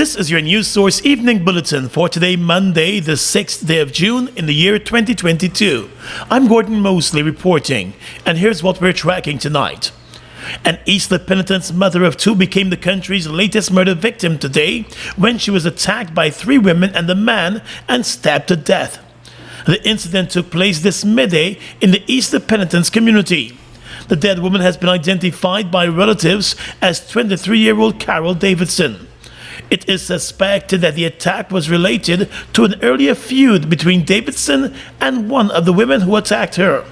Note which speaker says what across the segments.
Speaker 1: This is your news source evening bulletin for today, Monday, the 6th day of June in the year 2022. I'm Gordon Mosley reporting, and here's what we're tracking tonight. An Eastern Penitence mother of two became the country's latest murder victim today when she was attacked by three women and a man and stabbed to death. The incident took place this midday in the Eastern Penitence community. The dead woman has been identified by relatives as 23-year-old Carol Davidson. It is suspected that the attack was related to an earlier feud between Davidson and one of the women who attacked her.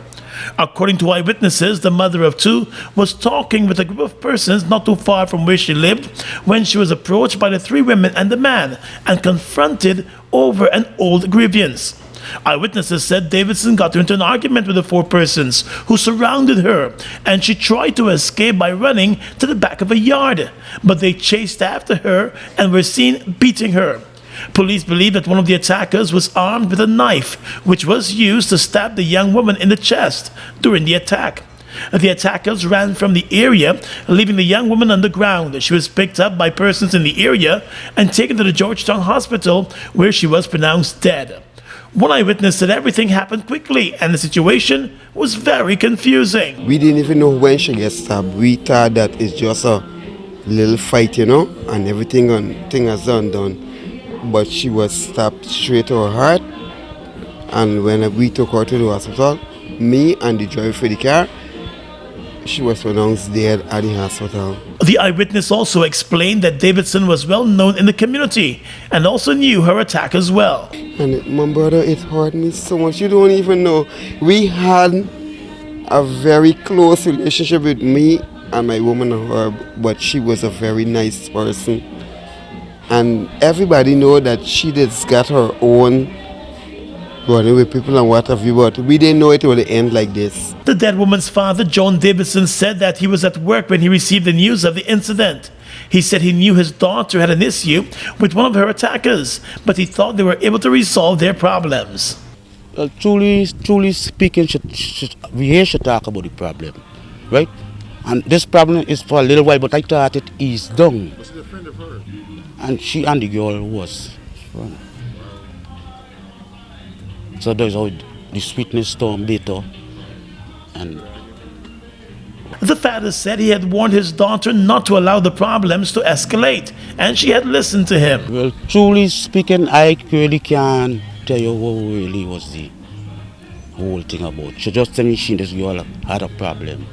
Speaker 1: According to eyewitnesses, the mother of two was talking with a group of persons not too far from where she lived when she was approached by the three women and the man and confronted over an old grievance. Eyewitnesses said Davidson got into an argument with the four persons who surrounded her, and she tried to escape by running to the back of a yard, but they chased after her and were seen beating her. Police believe that one of the attackers was armed with a knife, which was used to stab the young woman in the chest during the attack. The attackers ran from the area, leaving the young woman on the ground. She was picked up by persons in the area and taken to the Georgetown Hospital, where she was pronounced dead. One eyewitness said everything happened quickly and the situation was very confusing.
Speaker 2: We didn't even know when she gets stabbed. We thought that it's just a little fight, and everything has done. But she was stabbed straight to her heart, and when we took her to the hospital, me and the driver for the car, she was pronounced dead at the hospital.
Speaker 1: The eyewitness also explained that Davidson was well known in the community and also knew her attackers well.
Speaker 2: And my brother, it hurt me so much. You don't even know. We had a very close relationship with me and my woman and her, but she was a very nice person. And everybody know that she just got her own running with people and what have you, but we didn't know it would end like this.
Speaker 1: The dead woman's father, John Davidson, said that he was at work when he received the news of the incident. He said he knew his daughter had an issue with one of her attackers, but he thought they were able to resolve their problems.
Speaker 3: Well, truly speaking, we should talk about the problem, right? And this problem is for a little while, but I thought it eased down.
Speaker 4: Was it a friend of hers?
Speaker 3: And she and the girl was. So there's how the sweetness storm later. And
Speaker 1: the father said he had warned his daughter not to allow the problems to escalate, and she had listened to him.
Speaker 3: well, truly speaking, I really can't tell you what really was the whole thing about. She just told me she and this girl had a problem,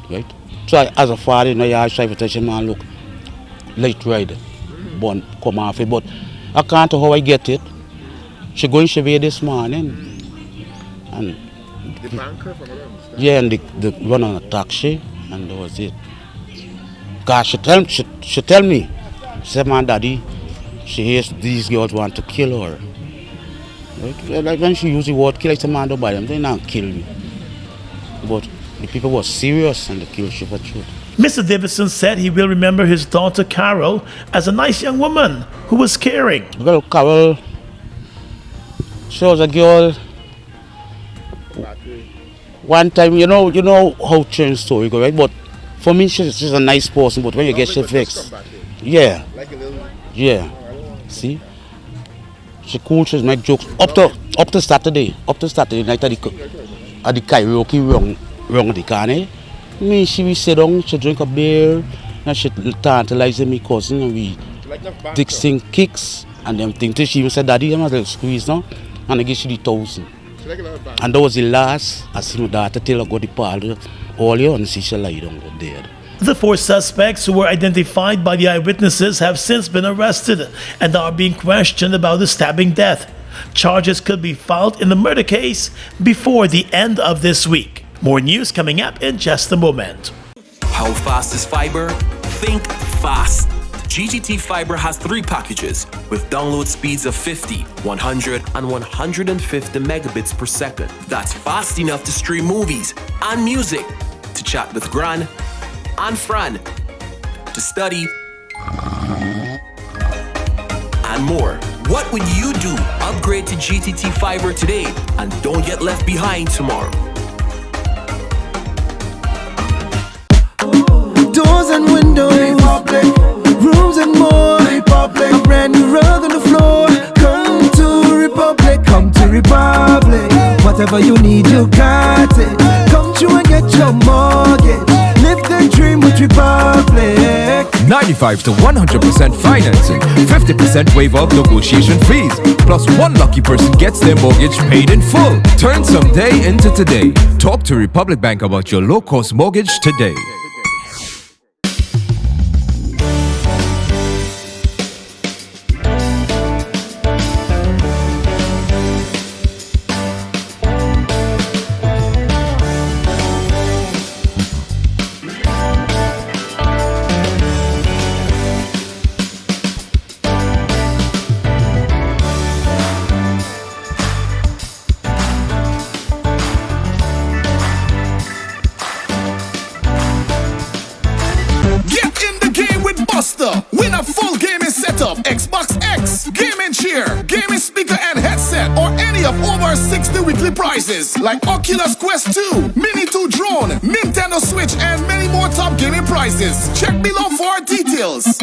Speaker 3: right? So as a father, I try to tell him, man, look, late ride, but come off it, but I can't tell how I get it. She going Chevy this morning, and
Speaker 4: The banker from around?
Speaker 3: yeah, and they run on a taxi, and that was it. Cause she tell me, she said, man, daddy, she hears these girls want to kill her. Right? Like when she used the word kill, I said, man, don't buy them, they not kill me. But the people were serious and they killed she for truth.
Speaker 1: Mr. Davidson said he will remember his daughter Carol as a nice young woman who was caring.
Speaker 3: Well, Carol, she was a girl. One time, you know how change story go, right? But for me, she's a nice person. But when you get she vexed, yeah, yeah. See, she cool. She's make jokes up to Saturday night at the karaoke wrong the can. Me, she will sit down, she drink a beer, and she tantalize me cousin, and we dig sing kicks and them things. She even said, "Daddy, I'm a little squeeze now," and I give she the 1,000. And that was the last. I see my daughter till I got the parlor all year and see she lie down dead.
Speaker 1: The four suspects who were identified by the eyewitnesses have since been arrested and are being questioned about the stabbing death. Charges could be filed in the murder case before the end of this week. More news coming up in just a moment.
Speaker 5: How fast is fiber? Think fast. GTT Fiber has 3 packages with download speeds of 50, 100, and 150 megabits per second. That's fast enough to stream movies and music, to chat with Gran and Fran, to study, and more. What would you do? Upgrade to GTT Fiber today and don't get left behind tomorrow.
Speaker 6: Doors and windows, rooms and more. whatever you need, you got it. Come through and get your mortgage. Live the dream with Republic.
Speaker 7: 95 to 100% financing, 50% waiver of negotiation fees, plus one lucky person gets their mortgage paid in full. Turn someday into today. Talk to Republic Bank about your low-cost mortgage today.
Speaker 8: Win a full gaming setup, Xbox X, gaming chair, gaming speaker and headset, or any of over 60 weekly prizes like Oculus Quest 2, Mini 2 drone, Nintendo Switch, and many more top gaming prizes. Check below for details.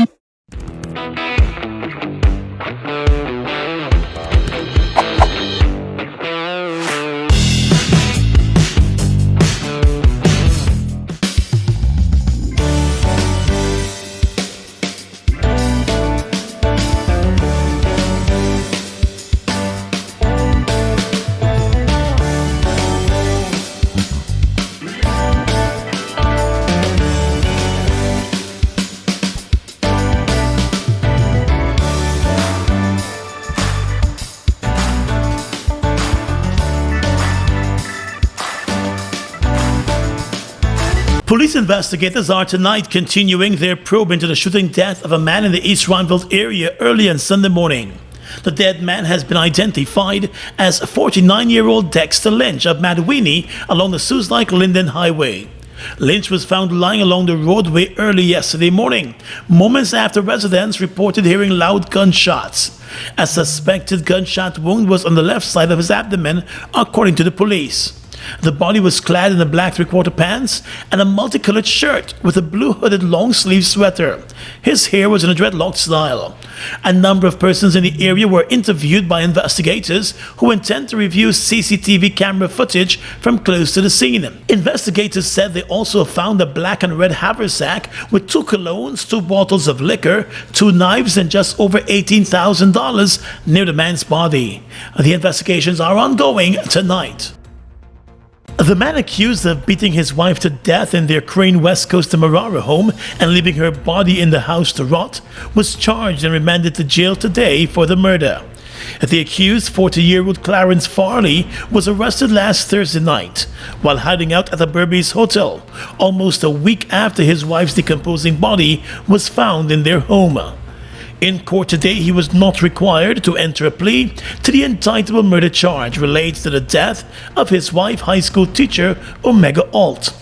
Speaker 1: Police investigators are tonight continuing their probe into the shooting death of a man in the East Ruimveldt area early on Sunday morning. The dead man has been identified as 49-year-old Dexter Lynch of Madwini along the Soos-Linden Highway. Lynch was found lying along the roadway early yesterday morning, moments after residents reported hearing loud gunshots. A suspected gunshot wound was on the left side of his abdomen, according to the police. The body was clad in a black three-quarter pants and a multicolored shirt with a blue hooded long-sleeve sweater. His hair was in a dreadlock style. A number of persons in the area were interviewed by investigators who intend to review CCTV camera footage from close to the scene. Investigators said they also found a black and red haversack with 2 colognes, 2 bottles of liquor, 2 knives, and just over $18,000 near the man's body. The investigations are ongoing tonight. The man accused of beating his wife to death in their Crane West Coast Demerara home and leaving her body in the house to rot was charged and remanded to jail today for the murder. The accused, 40-year-old Clarence Farley, was arrested last Thursday night while hiding out at the Berbice Hotel, almost a week after his wife's decomposing body was found in their home. In court today, he was not required to enter a plea to the indictable murder charge related to the death of his wife, high school teacher Omega Alt.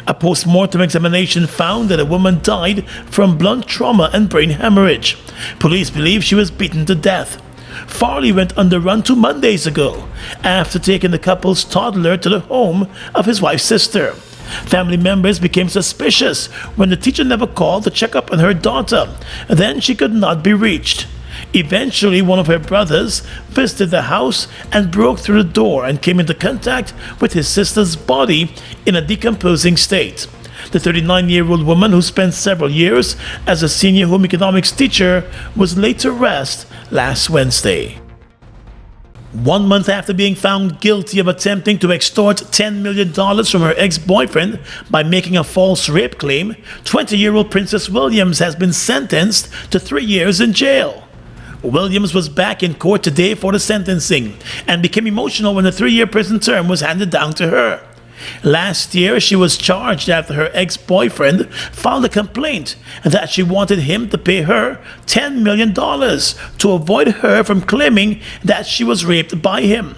Speaker 1: A post-mortem examination found that a woman died from blunt trauma and brain hemorrhage. Police believe she was beaten to death. Farley went on the run 2 Mondays ago after taking the couple's toddler to the home of his wife's sister. Family members became suspicious when the teacher never called to check up on her daughter. Then she could not be reached. Eventually, one of her brothers visited the house and broke through the door and came into contact with his sister's body in a decomposing state. The 39-year-old woman, who spent several years as a senior home economics teacher, was laid to rest last Wednesday. 1 month after being found guilty of attempting to extort $10 million from her ex-boyfriend by making a false rape claim, 20-year-old Princess Williams has been sentenced to 3 years in jail. Williams was back in court today for the sentencing and became emotional when the 3-year prison term was handed down to her. Last year, she was charged after her ex-boyfriend filed a complaint that she wanted him to pay her $10 million to avoid her from claiming that she was raped by him.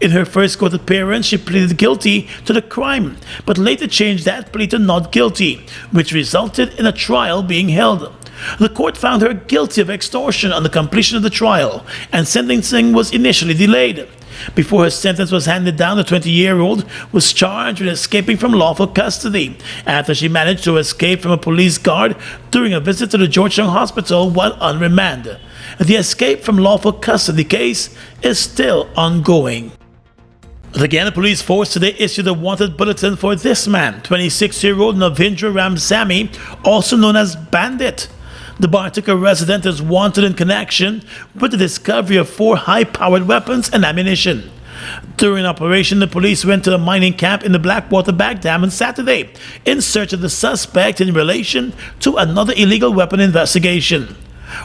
Speaker 1: In her first court appearance, she pleaded guilty to the crime, but later changed that plea to not guilty, which resulted in a trial being held. The court found her guilty of extortion on the completion of the trial, and sentencing was initially delayed. Before her sentence was handed down, the 20-year-old was charged with escaping from lawful custody after she managed to escape from a police guard during a visit to the Georgetown Hospital while on remand. The escape from lawful custody case is still ongoing. The Guyana police force today issued a wanted bulletin for this man, 26-year-old Navindra Ramsamy, also known as Bandit. The Bartica resident is wanted in connection with the discovery of 4 high-powered weapons and ammunition. During operation, the police went to a mining camp in the Blackwater Bag Dam on Saturday in search of the suspect in relation to another illegal weapon investigation.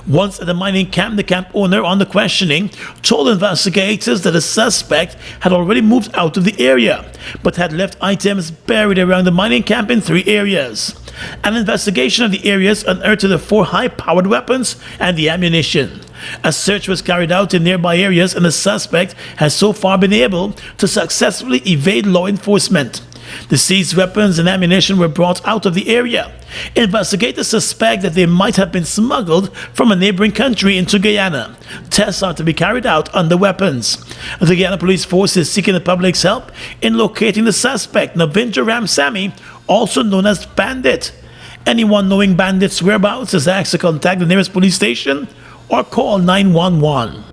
Speaker 1: Once at the mining camp, the camp owner, on the questioning, told investigators that the suspect had already moved out of the area, but had left items buried around the mining camp in 3 areas. An investigation of the areas unearthed the 4 high-powered weapons and the ammunition. A search was carried out in nearby areas, and the suspect has so far been able to successfully evade law enforcement. The seized weapons and ammunition were brought out of the area. Investigators suspect that they might have been smuggled from a neighboring country into Guyana. Tests are to be carried out on the weapons. The Guyana police force is seeking the public's help in locating the suspect, Navindra Ramsamy, also known as Bandit. Anyone knowing Bandit's whereabouts is asked to contact the nearest police station or call 911.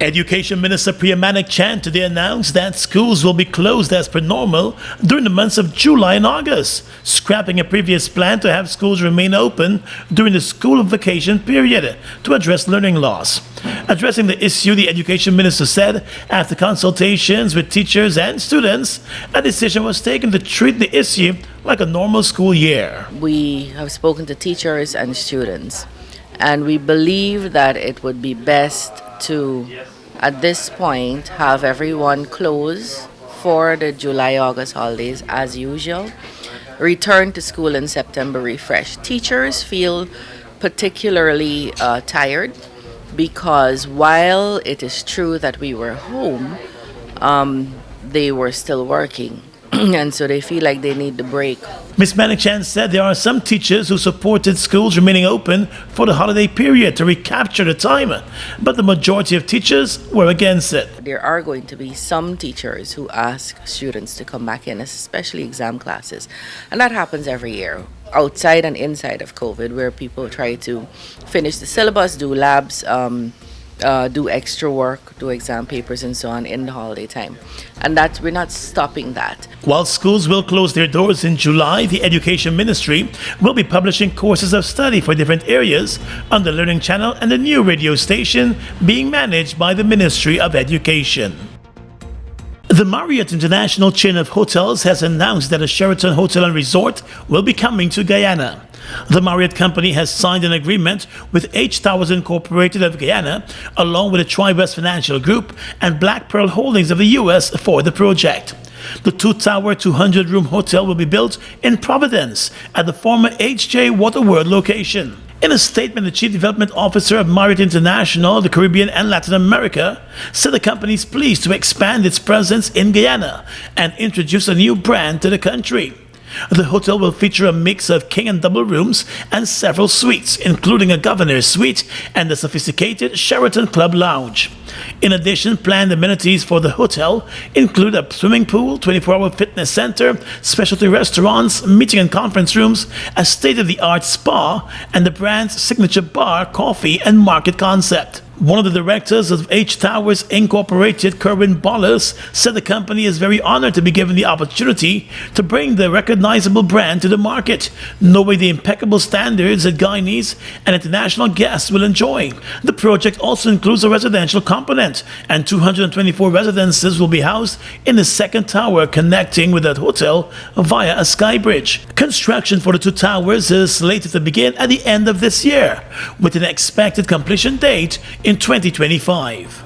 Speaker 1: Education Minister Priya Manik-Chand today announced that schools will be closed as per normal during the months of July and August, scrapping a previous plan to have schools remain open during the school vacation period to address learning loss. Addressing the issue, the Education Minister said after consultations with teachers and students, a decision was taken to treat the issue like a normal school year.
Speaker 9: We have spoken to teachers and students, and we believe that it would be best to, at this point, have everyone close for the July-August holidays as usual. Return to school in September refreshed. Teachers feel particularly tired because while it is true that we were home, they were still working. And so they feel like they need the break.
Speaker 1: Ms. Manik-Chand said there are some teachers who supported schools remaining open for the holiday period to recapture the time, but the majority of teachers were against it.
Speaker 9: There are going to be some teachers who ask students to come back in, especially exam classes. And that happens every year, outside and inside of COVID, where people try to finish the syllabus, do labs, do extra work, do exam papers and so on in the holiday time. And that we're not stopping that.
Speaker 1: While schools will close their doors in July, the Education Ministry will be publishing courses of study for different areas on the Learning Channel and the new radio station being managed by the Ministry of Education. The Marriott International chain of hotels has announced that a Sheraton Hotel and Resort will be coming to Guyana. The Marriott company has signed an agreement with H Towers Incorporated of Guyana, along with the Tri-West Financial Group and Black Pearl Holdings of the U.S. for the project. The 2-tower, 200-room hotel will be built in Providence at the former H.J. Waterworld location. In a statement, the Chief Development Officer of Marriott International, the Caribbean and Latin America, said the company is pleased to expand its presence in Guyana and introduce a new brand to the country. The hotel will feature a mix of king and double rooms and several suites, including a governor's suite and the sophisticated Sheraton Club Lounge. In addition, planned amenities for the hotel include a swimming pool, 24-hour fitness center, specialty restaurants, meeting and conference rooms, a state-of-the-art spa, and the brand's signature bar, coffee, and market concept. One of the directors of H Towers Incorporated, Kerwin Bollas, said the company is very honored to be given the opportunity to bring the recognizable brand to the market, knowing the impeccable standards that Guyanese and international guests will enjoy. The project also includes a residential component, and 224 residences will be housed in the second tower connecting with that hotel via a sky bridge. Construction for the 2 towers is slated to begin at the end of this year, with an expected completion date in 2025.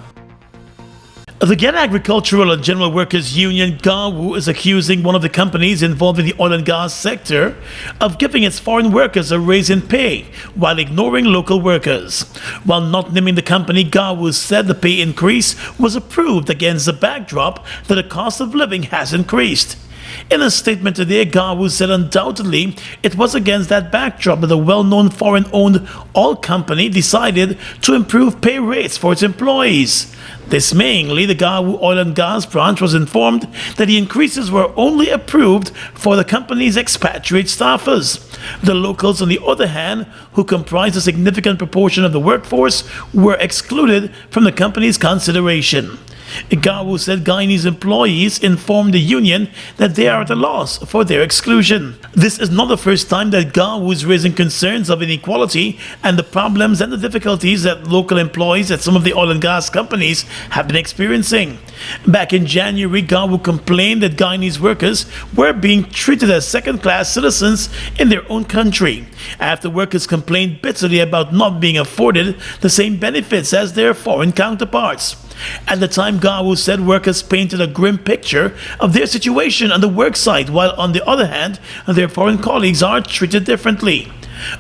Speaker 1: The Guyana Agricultural and General Workers Union, GAWU, is accusing one of the companies involved in the oil and gas sector of giving its foreign workers a raise in pay while ignoring local workers. While not naming the company, GAWU said the pay increase was approved against the backdrop that the cost of living has increased. In a statement today, GAWU said undoubtedly it was against that backdrop that the well-known foreign-owned oil company decided to improve pay rates for its employees. Dismayingly, the GAWU Oil and Gas branch was informed that the increases were only approved for the company's expatriate staffers. The locals, on the other hand, who comprise a significant proportion of the workforce, were excluded from the company's consideration. Gawu said Guyanese employees informed the union that they are at a loss for their exclusion. This is not the first time that Gawu is raising concerns of inequality and the problems and the difficulties that local employees at some of the oil and gas companies have been experiencing. Back in January, Gawu complained that Guyanese workers were being treated as second-class citizens in their own country, after workers complained bitterly about not being afforded the same benefits as their foreign counterparts. At the time, Gawu said workers painted a grim picture of their situation on the worksite, while on the other hand, their foreign colleagues are treated differently.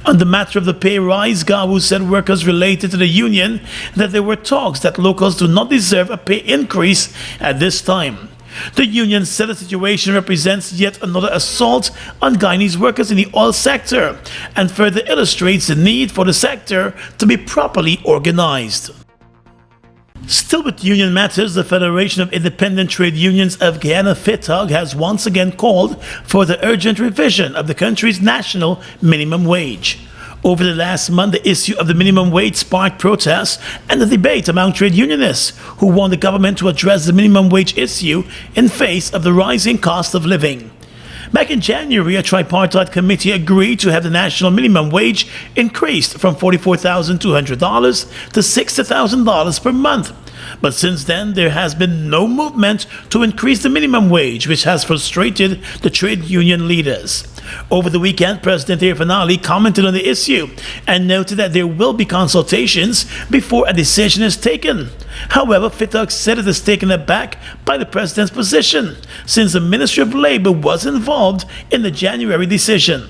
Speaker 1: On the matter of the pay rise, Gawu said workers related to the union that there were talks that locals do not deserve a pay increase at this time. The union said the situation represents yet another assault on Guyanese workers in the oil sector and further illustrates the need for the sector to be properly organized. Still with union matters, the Federation of Independent Trade Unions of Guyana, FITUG, has once again called for the urgent revision of the country's national minimum wage. Over the last month, the issue of the minimum wage sparked protests and a debate among trade unionists who want the government to address the minimum wage issue in face of the rising cost of living. Back in January, a tripartite committee agreed to have the national minimum wage increased from $44,200 to $60,000 per month. But since then, there has been no movement to increase the minimum wage, which has frustrated the trade union leaders. Over the weekend, President Irfan Ali commented on the issue and noted that there will be consultations before a decision is taken. However, FITUG said it is taken aback by the president's position, since the Ministry of Labor was involved in the January decision.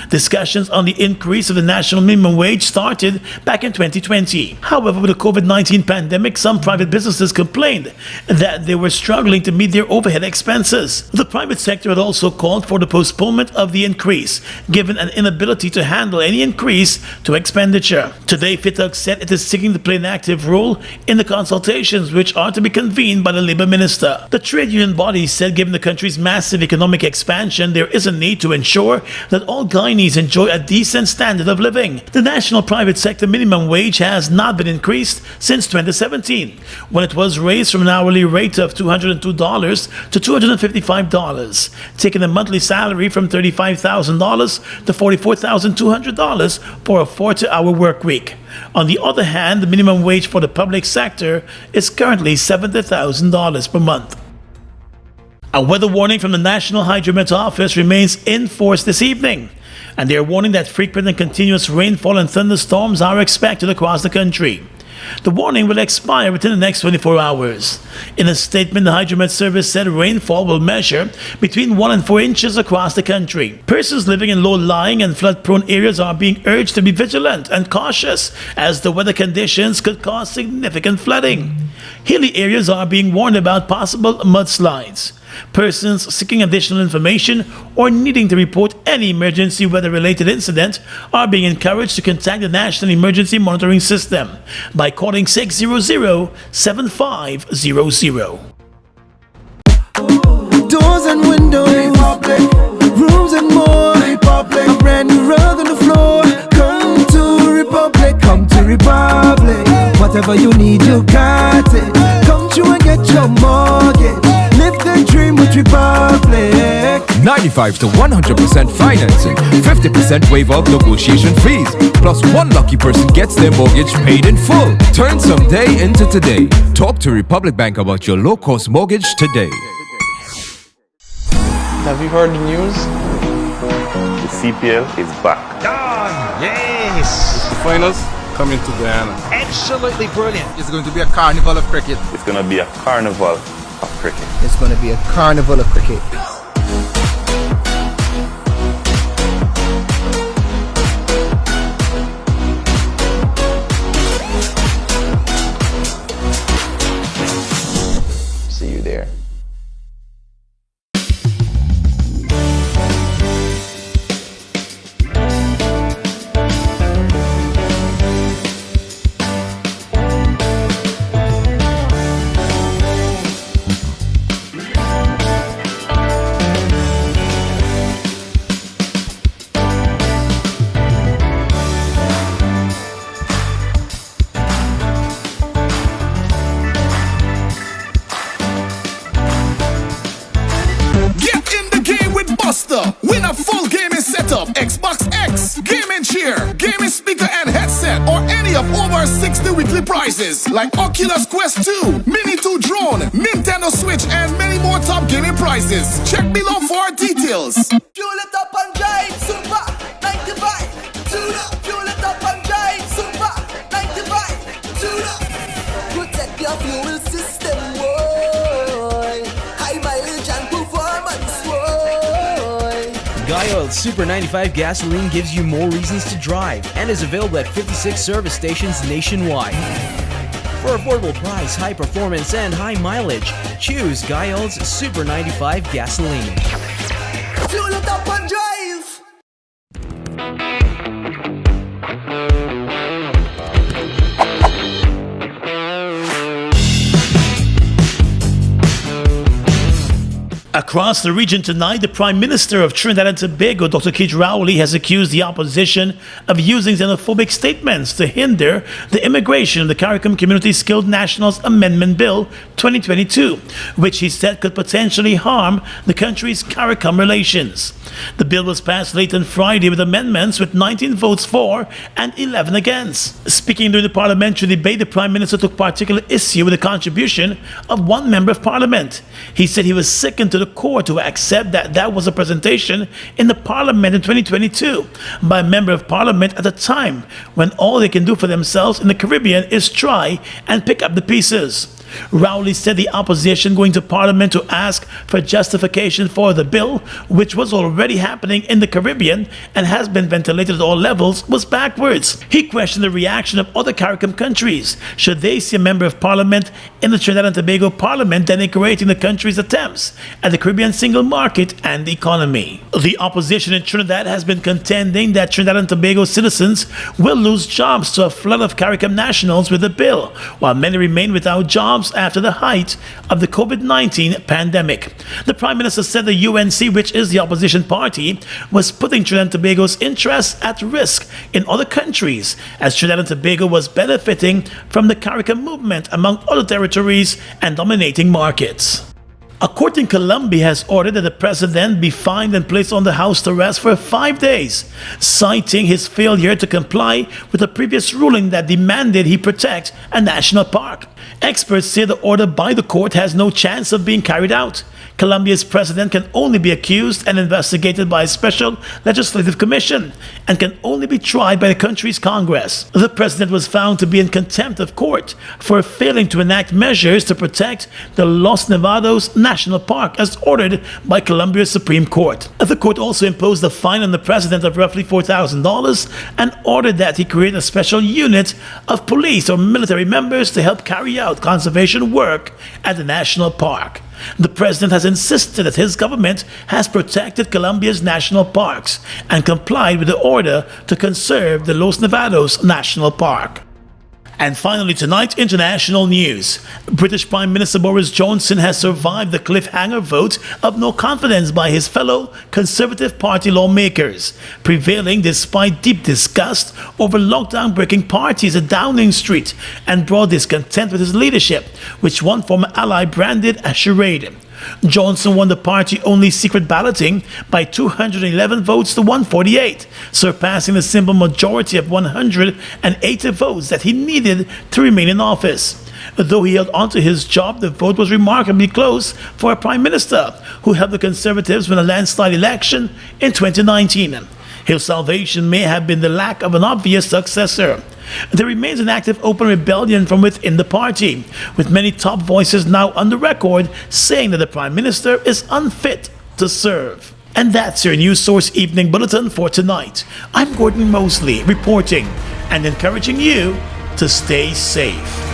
Speaker 1: Discussions on the increase of the national minimum wage started back in 2020. However, with the COVID-19 pandemic, some private businesses complained that they were struggling to meet their overhead expenses. The private sector had also called for the postponement of the increase, given an inability to handle any increase to expenditure. Today, FITUG said it is seeking to play an active role in the consultations, which are to be convened by the Labour Minister. The trade union body said given the country's massive economic expansion, there is a need to ensure that all Guyanese enjoy a decent standard of living. The national private sector minimum wage has not been increased since 2017, when it was raised from an hourly rate of $202 to $255, taking the monthly salary from $35,000 to $44,200 for a 40-hour work week. On the other hand, the minimum wage for the public sector is currently $70,000 per month. A weather warning from the National Hydromet Office remains in force this evening, and they are warning that frequent and continuous rainfall and thunderstorms are expected across the country. The warning will expire within the next 24 hours. In a statement, the Hydromet Service said rainfall will measure between 1 and 4 inches across the country. Persons living in low-lying and flood-prone areas are being urged to be vigilant and cautious, as the weather conditions could cause significant flooding. Hilly areas are being warned about possible mudslides. Persons seeking additional information or needing to report any emergency weather-related incident are being encouraged to contact the National Emergency Monitoring System by calling 600-7500.
Speaker 6: Doors and windows, Republic. Rooms and more, Republic. A brand new rug on the floor. Come to Republic, come to Republic. Whatever you need, you got it. Come to and get your mortgage. Live the dream with Republic.
Speaker 7: 95 to 100% financing, 50% waiver of negotiation fees, plus one lucky person gets their mortgage paid in full. Turn some day into today. Talk to Republic Bank about your low-cost mortgage today.
Speaker 10: Have you heard the news?
Speaker 11: The CPL is back.
Speaker 10: Yes!
Speaker 4: The finals coming to Guyana.
Speaker 10: Absolutely brilliant.
Speaker 12: It's going to be a carnival of cricket.
Speaker 11: It's going to be a carnival of cricket.
Speaker 12: It's going to be a carnival of cricket.
Speaker 10: See you there.
Speaker 8: setup, Xbox X, gaming chair, gaming speaker and headset, or any of over 60 weekly prizes like Oculus Quest 2, Mini 2 drone, Nintendo Switch, and many more top gaming prizes. Check below for details.
Speaker 6: Fuel it up and drive, super 95. Tune up, fuel it up and drive, super 95. Tune up, protect your fuel system, boy. High mileage and performance, boy.
Speaker 13: Guy Oil Super 95 gasoline gives you more reasons to drive and is available at 56 service stations nationwide. For affordable price, high performance, and high mileage, choose Guy Oil's Super 95 gasoline.
Speaker 6: Fuel it up and drive.
Speaker 1: Across the region tonight, the Prime Minister of Trinidad and Tobago, Dr. Keith Rowley, has accused the opposition of using xenophobic statements to hinder the immigration of the CARICOM Community Skilled Nationals Amendment Bill 2022, which he said could potentially harm the country's CARICOM relations. The bill was passed late on Friday with amendments with 19 votes for and 11 against. Speaking during the parliamentary debate, the Prime Minister took particular issue with the contribution of one member of Parliament. He said he was sickened to the court to accept that was a presentation in the Parliament in 2022 by a member of Parliament at a time when all they can do for themselves in the Caribbean is try and pick up the pieces. Rowley said the opposition going to Parliament to ask for justification for the bill, which was already happening in the Caribbean and has been ventilated at all levels, was backwards. He questioned the reaction of other CARICOM countries should they see a member of Parliament in the Trinidad and Tobago Parliament denigrating the country's attempts at the Caribbean single market and economy. The opposition in Trinidad has been contending that Trinidad and Tobago citizens will lose jobs to a flood of CARICOM nationals with the bill, while many remain without jobs after the height of the COVID-19 pandemic. The Prime Minister said the UNC, which is the opposition party, was putting Trinidad and Tobago's interests at risk in other countries, as Trinidad and Tobago was benefiting from the CARICOM movement among other territories and dominating markets. A court in Colombia has ordered that the president be fined and placed under house arrest for 5 days, citing his failure to comply with a previous ruling that demanded he protect a national park. Experts say the order by the court has no chance of being carried out. Colombia's president can only be accused and investigated by a special legislative commission and can only be tried by the country's Congress. The president was found to be in contempt of court for failing to enact measures to protect the Los Nevados National Park as ordered by Colombia's Supreme Court. The court also imposed a fine on the president of roughly $4,000 and ordered that he create a special unit of police or military members to help carry out conservation work at the national park. The president has insisted that his government has protected Colombia's national parks and complied with the order to conserve the Los Nevados National Park. And finally tonight, international news. British Prime Minister Boris Johnson has survived the cliffhanger vote of no confidence by his fellow Conservative Party lawmakers, prevailing despite deep disgust over lockdown-breaking parties at Downing Street and broad discontent with his leadership, which one former ally branded as charade. Johnson won the party-only secret balloting by 211 votes to 148, surpassing the simple majority of 180 votes that he needed to remain in office. Though he held onto his job, the vote was remarkably close for a prime minister who helped the Conservatives win a landslide election in 2019. His salvation may have been the lack of an obvious successor. There remains an active open rebellion from within the party, with many top voices now on the record saying that the Prime Minister is unfit to serve. And that's your News Source Evening Bulletin for tonight. I'm Gordon Mosley reporting and encouraging you to stay safe.